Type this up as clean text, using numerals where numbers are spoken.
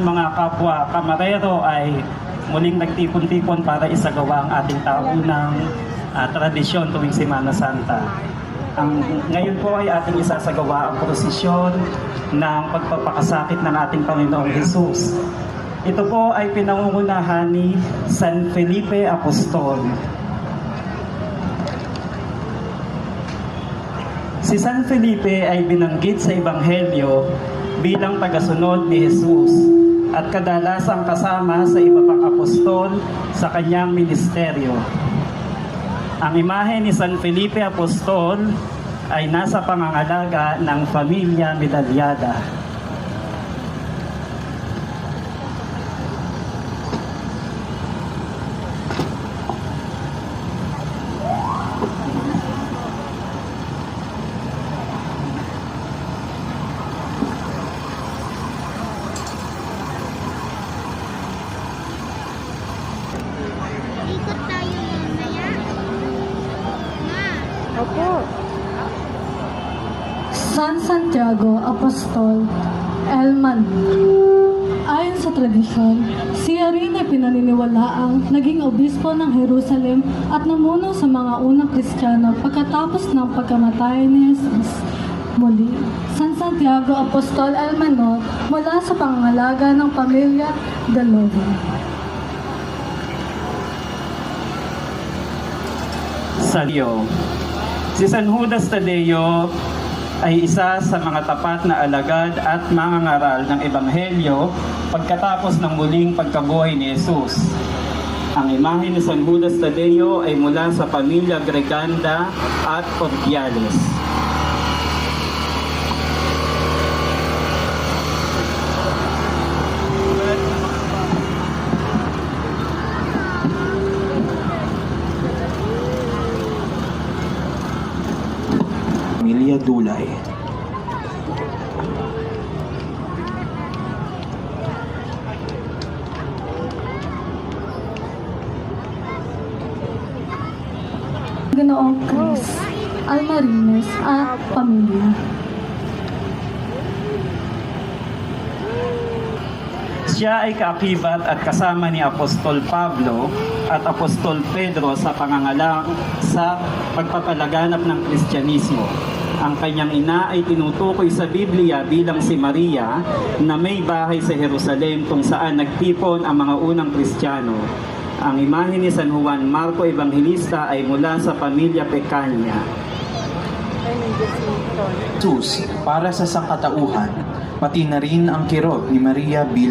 ating mga kapwa kamarero ay muling nagtipon-tipon para isagawa ang ating taunang tradisyon tuwing Semana Santa. Ngayon po ay ating isasagawa ang prosesyon ng pagpapakasakit ng ating Panginoong Hesus. Ito po ay pinangungunahan ni San Felipe Apostol. Si San Felipe ay binanggit sa Ebanghelyo bilang tagasunod ni Jesus at kadalasang kasama sa iba pang apostol sa kanyang ministeryo. Ang imahe ni San Felipe Apostol ay nasa pangangalaga ng pamilya Medalyada. Ikot tayo mamaya. Ma. Opo. San Santiago Apostol Elman. Ayon sa tradisyon, siya rin ay pinaniniwalaang naging obispo ng Jerusalem at namuno sa mga unang Kristiyano pagkatapos ng pagkamatay ni Jesus. Muli, San Santiago Apostol Elmanor mula sa pangangalaga ng pamilya Daloga. Tadeo. Si San Judas Tadeo ay isa sa mga tapat na alagad at mangangaral ng Ebanghelyo pagkatapos ng muling pagkabuhay ni Jesus. Ang imahe ni San Judas Tadeo ay mula sa pamilya Greganda at Ordiales. Pamilya Dulay. Ginoong Chris Almarines at pamilya. Siya ay kaakibat at kasama ni Apostol Pablo at Apostol Pedro sa pangangalang sa pagpapalaganap ng Kristyanismo. Ang kanyang ina ay tinutukoy sa Biblia bilang si Maria na may bahay sa Jerusalem kung saan nagtipon ang mga unang Kristiyano. Ang imahe ni San Juan Marco Evangelista ay mula sa pamilya Pecania. Jesus para sa sangkatauhan, pati na rin ang kirot ni Maria bilang